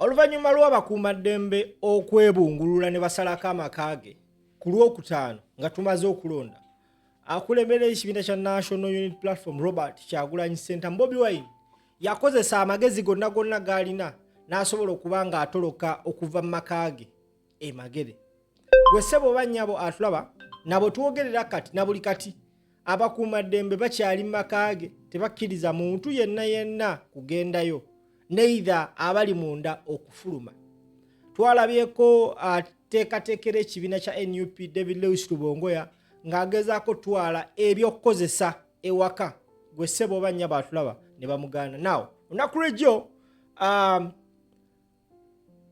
Oluvannyuma lw'abakuumaddembe okwebungulula ne basalako amakaage ku Lwokutaano nga tumaze okulonda, akulembera ekibiina kya National Unity Platform Robert Kyagulanyi Ssentamu Bobi Wine yakozesa amagezi gonna g'alina n'asobola okuba ng'atoloka okuva mu makaage emagere. Gwe ssebo oba nnyabo atulaba nabo twogerera kati na buli kati abakuumaddembe bakyali mu makaage, tebakkiriza muntu yenna kugendayo, neither abali munda okufuluma. Twalabyeko ateekateekera ekibiina kya NUP David Lewis Lubongoya ng'agezaako twala ebyokukozesa ewaka. Gwe ssebo oba nnyabo atulaba ne bamugaana. Now olunaku lw'ejjo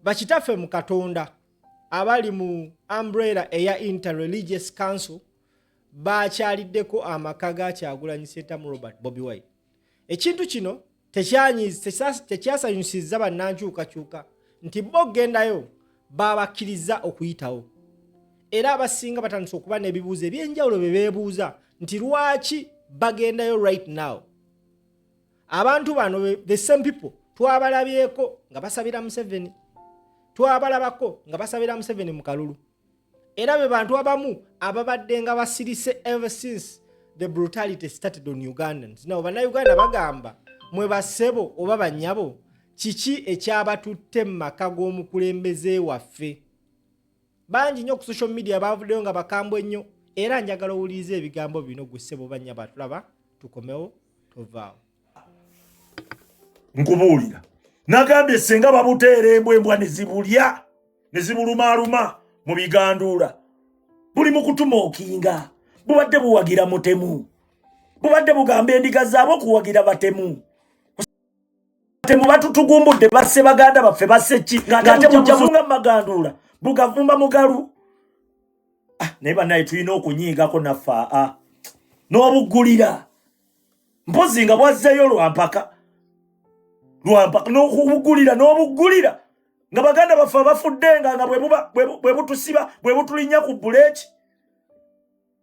bakitaffe mu Katonda abali mu umbrella eya Interreligious Council bakyaliddeko amaka ga Kyagulanyi Ssentamu Robert Bobi Wine. Ekintu kino tekyasanyusizza bannankyukakyuka nti bo gendayo babakkiriza okuyitawo, era abasinga batandise okuba n'ebibuuzo ebyenjawulo bye beebuuza nti lwaki bagendayo right now. Abantu bano the same people twabalabyeko nga basabira Museveni, twabalabako nga basabira Museveni mu kalulu, era be bantu abamu ababadde nga basirise ever since the brutality started on Ugandans. Now bannayuganda bagamba mwe bassebo oba bannyabo kiki ekyabatutte mu maka g'omukulembeze waffe. Bangi nnyo ku social media bavuddeyo nga bakambwe nnyo, era njagala owuliriza ebigambo bino gwe ssebo bannyabo atulaba tukomewo tovaawo. Nkubuulira nagambye senga babuteera embwembwa ne zibulya ne zibulumaaluma mu biganduula, buli mu kutumookinga bubadde buwagira mutemu, bubadde bugamba endiga zaabo kuwagira batemu. Batemu batutugumbudde basse baganda baffe basse ki ng'ate mujjafunga mu maganduula bugavumba mugalu. Naye bannaye tulina okunyiigako naffe n'obuggulira mpozi nga bwazzeeyo lwampaka n'okubugulira n'obuggulira nga baganda baffe abafuddenga nga bwe butusiba bwe butulinnya ku buleeti.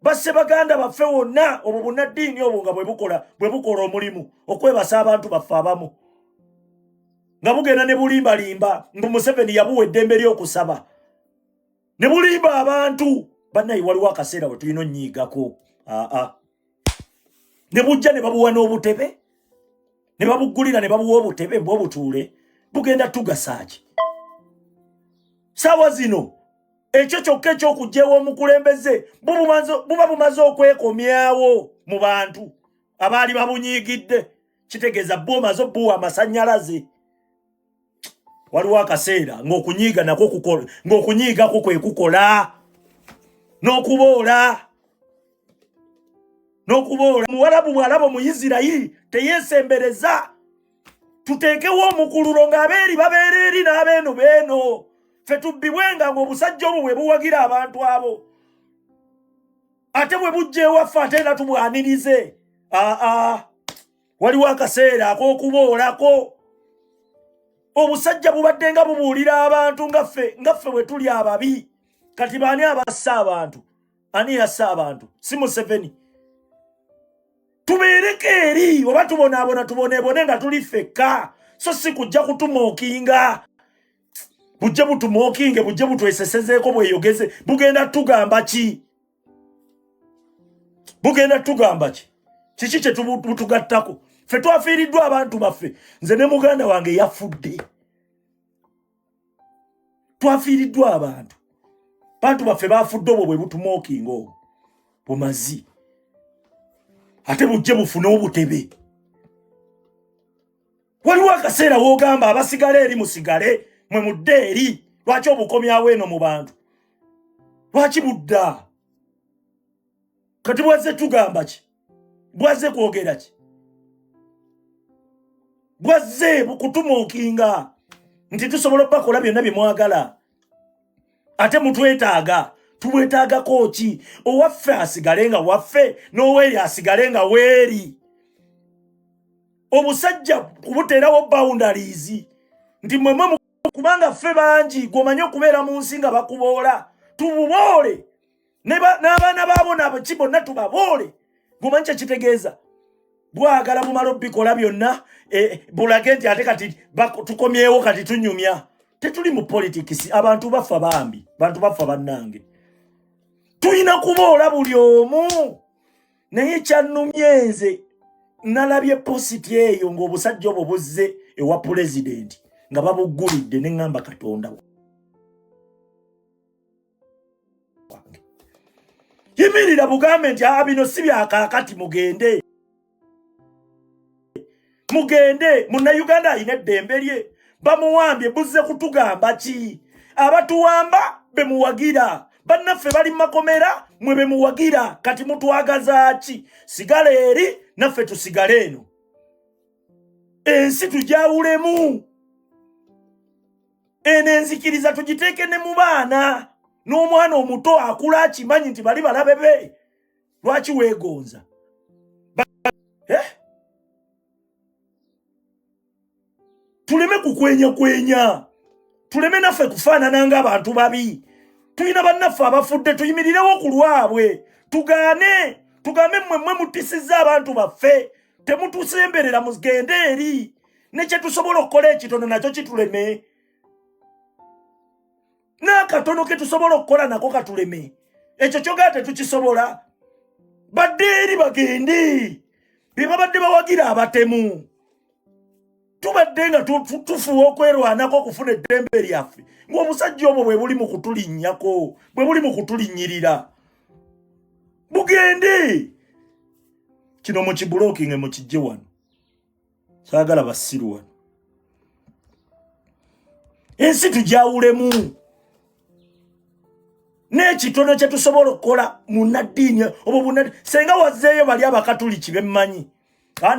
Basse baganda baffe wonna obwo bunnaddiini obwo nga bwe bukola omulimu okwebasa abantu baffe abamu, nga bugenda ne bulimbalimba ngu Museveni yabuwa eddembe ly'okusaba ne bulimba abantu. Bannaye waliwo akaseera bwe tulina onnyiigako. Ne bujja ne babuwa n'obutebe ne babuggulira ne babuwa obutebe bw'obutuule, bugenda tugasaaki. Saawa zino ekyo kyokka eky'okugjewa omukulembeze buba bumaze okwekomyawo mu bantu abaali babunyiigidde, kitegeeza bwomaze obbuwa amasannyalaze. Waliwo akaseera ng'okunyiiga nako kukola, ng'okunyiigako kwe kukola n'okuboola. Muwarabu Mwarabu mu Isirayiri teyeesembereza. Tuteekewo omukululo ng'abeeri babeera eri n'abeeno beeno, ffe tubbibwenga ng'obusajja obwo bwe buwagira abantu abo, ate bwe bujja ewaffe ate era tubwanirize. Waliwo akaseera ak'okuboolako. Obusajja bubadde nga bubuulira abantu ngaffe bwe tuli ababi. Kati baani abassa abantu? Ani yassa abantu? Si Museveni. Tubeereko eri oba tuboneebone nga tuli ffekka, so si kujja kutumookinga. Bujje butumookinge, bujje butwesesezeeko bweyogeze. Bugenda tugamba ki? Bugenda tugamba ki? Kiki kye butugattako? Ffe twafiiriddwa abantu baffe. Nze ne muganda wange yafudde. Twafiiriddwa abantu. Bantu baffe bafudde obwo bwe butumookinga obwo bumazi. Ate bujje bufune obutebe. Waliwo akaseera w'ogamba abasigale eri musigale, mwe mudde eri. Lwaki obukomyawo eno mu bantu? Lwaki budda? Kati bwazze tugamba ki? Bwazze kwogera ki? Bwazze bukutumookinga nti tusobola okubakola byonna bye mwagala. Ate mutwetaaga. Tubwetaagako ki? Owaffe asigale nga waffe, n'oweeri asigale nga weeri. Obusajja kubuteerawo boundaries nti mwemwe kubanga ffe bangi gw'omanyi okubeera mu nsi nga bakuboola, tububoole. N'abaana baabo nabo ki bonna tubaboole. Gw'omanyi kye kitegeeza? Bwagala bumala obikola byonna bulage nti ate kati tukomyewo kati tunyumya. Tetuli mu politics abantu bafa bambi, bantu bafa bannange. Tulina kuboola buli omu. Naye kyannumye nze nalabye positi eyo ng'obusajja obwo buzze ewa president nga babuggulidde ne ŋŋamba Katonda wange. Yimirira bugambe nti bino si byakaakati mugende. Mugende, Munnayuganda alina eddembe lye. Bamuwambye buzze kutugamba ki? Abatuwamba bemuwagira. Bannaffe bali makomera mwe bemuwagira. Kati mutwagaza ki? Sigala eri naffe tusigale eno. Ensi tujawulemu. Eno enzikiriza tugiteeke ne mu baana. N'omwana omuto akula akimanyi nti bali balabe be. Lwaki weegonza? Tuleme kukwenya. Tuleme naffe kufaanana ng'abantu babi. Tulina bannaffe abafudde tuyimirirewo ku lwabwe. Tugambe mmwe mutisizza abantu baffe. Temutusemberera mugende eri. Ne kye tusobola okukola ekitono nakyo kituleme. N'akatono ke tusobola okukola nako katuleme. Ekyo kyogera tetukisobola. Badde eri bagende. Be babadde bawagira abatemu. Tubadde nga tufuwa okwerwanako okufuna eddembe lyaffe. Ng'obusajja obwo bwe buli mu kutulinnyako, bwe buli mu kutulinnyirira. Bugende. Kino mu kibulookinge mu kijje wano. Saagala basiru wano. Ensi tujawulemu. N'ekitono kye tusobola okukola munnaddiini obwo bunnaddiini. Senga wazzeeyo bali abakatuliki bemmanyi.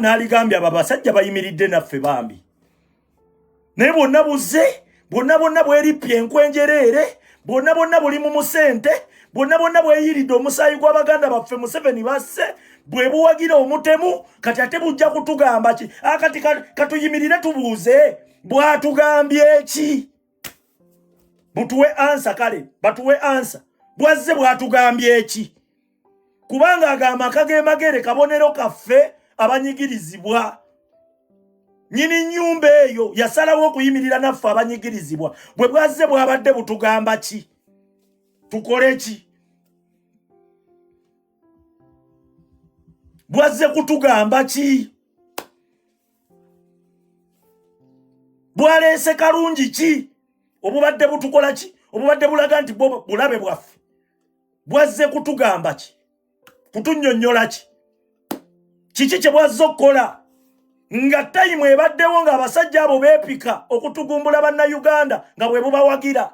Naaligambye abo abasajja bayimiridde naffe bambi. Naye bonna buzze, bonna bweripye enkwenjereere, bonna buli mu musente, bonna bweyiridde omusaayi gw'Abaganda baffe Museveni basse, bwe buwagira omutemu, kati ate bujja kutugamba ki? Kati katuyimirire tubuuze, bwatugambye ki? Butuwe ansa kale, batuwe ansa. Bwazze bwatugambye ki? Kubanga agamba kagemagere kabonero kaffe abanyigirizibwa. Nyini nyumba eyo yasalawo okuyimirira naffe abanyigirizibwa. Bwe bwazze bwabadde butugamba ki? Tukole ki? Bwazze kutugamba ki? Bwaleese kalungi ki? Obubadde butukola ki? Obubadde bulaga nti bulabe bwaffe. Bwazze kutugamba ki? Kutunnyonnyola ki? Kiki kye bwazze okukola? Nga tayimu ebaddewo nga abasajja abo beepika okutugumbula bannayuganda nga bwe bubawagira.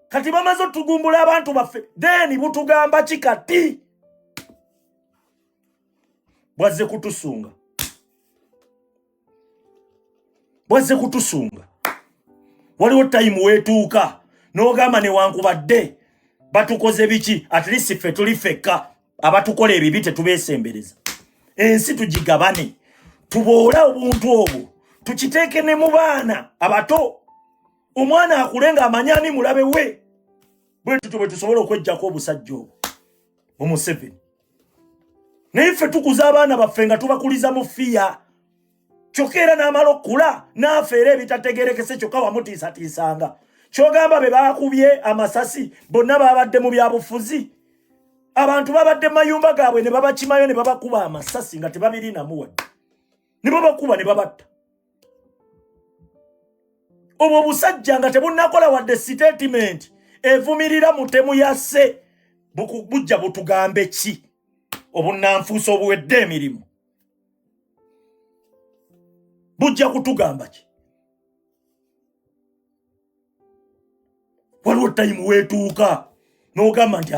Kati bamaze otugumbula abantu baffe, then butugamba ki kati? Bwazze kutusunga. Bwazze kutusunga. Waliwo tayimu weetuuka n'ogamba newankubadde batukoze biki, at least ffe tuli fekka abatukola ebibi tetubeesembereza. Ensi tugigabane. Tuboola obuntu obwo tukiteeke ne mu baana abato. Omwana akulenga amanyani mulabe we. Bwe tutube tusobola okwejjako obusajja obwo mu Museveni. Naye ffe tukuza abaana baffe nga tubakuliza mu fiya. Kyokka era n'amala okkula n'afeera ebitategerekese kyokka wamutiisatiisanga. Kyogamba be baakubye amasasi bonna babadde mu byabufuzi. Abantu babadde mayumba gaabwe ne babakimayo ne babakuba amasasi nga tebabirinamu wadde. Ne babakuba ne babatta. Obwo busajja nga tebunnakola wadde statement evumirira mutemu yasse bujja butugambe ki? Obunnanfuusa obuwedde emirimu bujja kutugamba ki? Waliwo tayimu weetuuka n'ogamba nti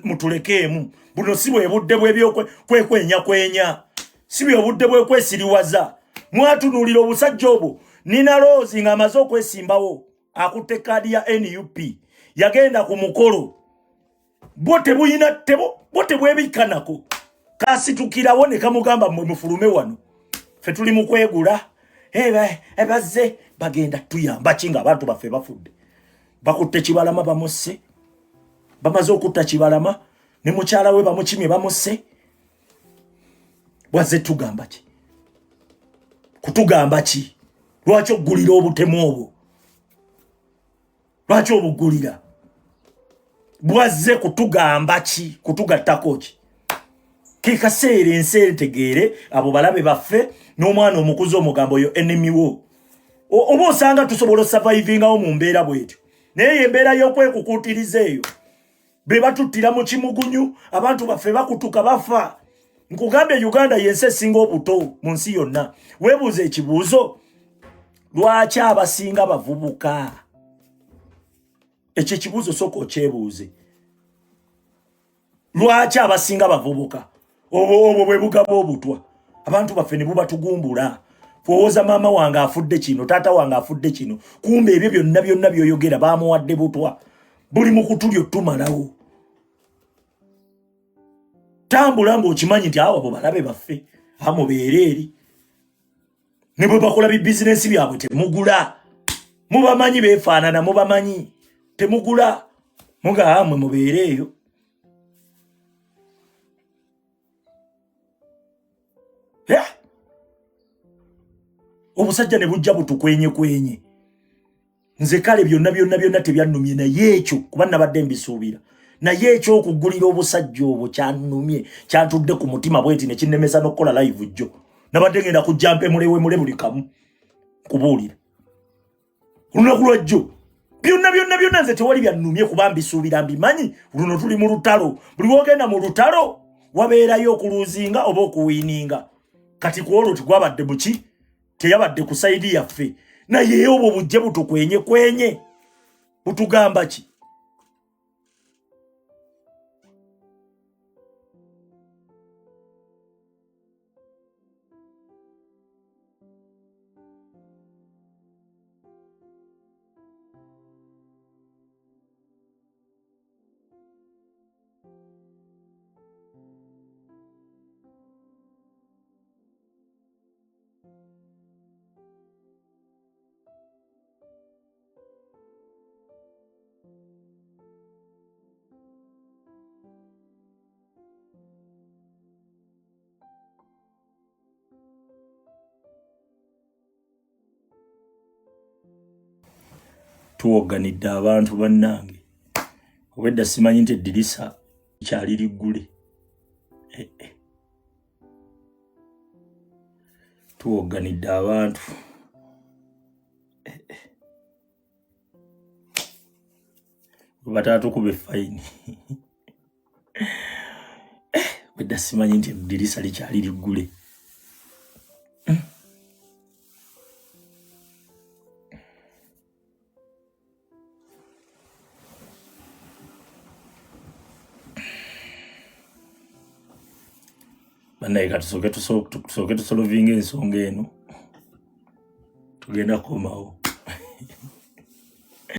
mutulekeemu. Buno si bwe budde bw'ebyokwekwenyakwenya, si bwe budde bw'okwesiriwaza. Mwatunuulira obusajja obwo. Nina Rose ng'amaze okwesimbawo akutte kaadi ya NUP yagenda ku mukolo. Bwo tebwebikanako kasitukirawo ne kamugamba mmwe mufulume wano. Ffe tuli mu kwegula. Bazze bagenda tuyamba ki ng'abantu baffe bafudde. Bakutte Kibalama bamusse. Bamaze okutta Kibalama ne mukyala we bamukimye bamusse. Bwazze tugamba ki? Kutugamba ki? Lwaki oggulira obutemu obwo? Lwaki obugulira? Bwazze kutugamba ki? Kutugattako ki? Kikaseera ensi entegeere abo balabe baffe n'omwana omukuzi omugambo yo enemy wo. Oba osanga tusobola survivingawo mu mbeera bwetyo. Naye embeera y'okwekukuutiriza eyo be batuttira mu kimugunyu, abantu baffe bakutuka bafa. Nkugambye Uganda yensi esinga obuto mu nsi yonna. Weebuuza ekibuuzo, lwaki abasinga bavubuka? Ekyo ekibuuzo sooka okyebuuze. Lwaki abasinga bavubuka? Obwo bwe bugaba obutwa. Abantu baffe ne bubatugumbula. Fowooza maama wange afudde kino, taata wange afudde kino. Kumbe ebyo byonna by'oyogera baamuwadde butwa. Buli mu kutulyo tumalawo. Tambula ng'okimanyi nti awo abo balabe baffe. Amubeere eri. Ne bwe bakola bizinesi byabwe temugula. Mubamanyi beefaanana, mubamanyi. Temugula. Muga amwe mubeere eyo. Obusajja ne bujja butukwenye. Nze kale byonna tebyannumye naye ekyo kuba nabadde mbisuubira. Naye ekyo okugulira obusajja obwo kyannumye, kyantudde ku mutima bweti ne kinnemesa n'okkola live jjo. Nabadde ngenda kujja mule buli kamu kubuulira. Olunaku lwajjo byonna nze tewali byannumye kuba mbisuubira mbimanyi. Luno tuli mu lutalo. Buli wogenda mu lutalo wabeerayo okuluuzinga oba okuwiininga. Kati ku olwo tigwabadde buki? Teyabadde ku saidi yaffe. Naye obwo bujje butukwenye. Butugamba ki? Tuwoganidde abantu bannange. Obwedda simanyi nti eddirisa kyali liggule. Tuwoganidde abantu. Batatukube fayini. Obwedda simanyi nti eddirisa likyali liggule. Banaye katusoke tusolovinga ensonga eno. Tugenda kukomawo.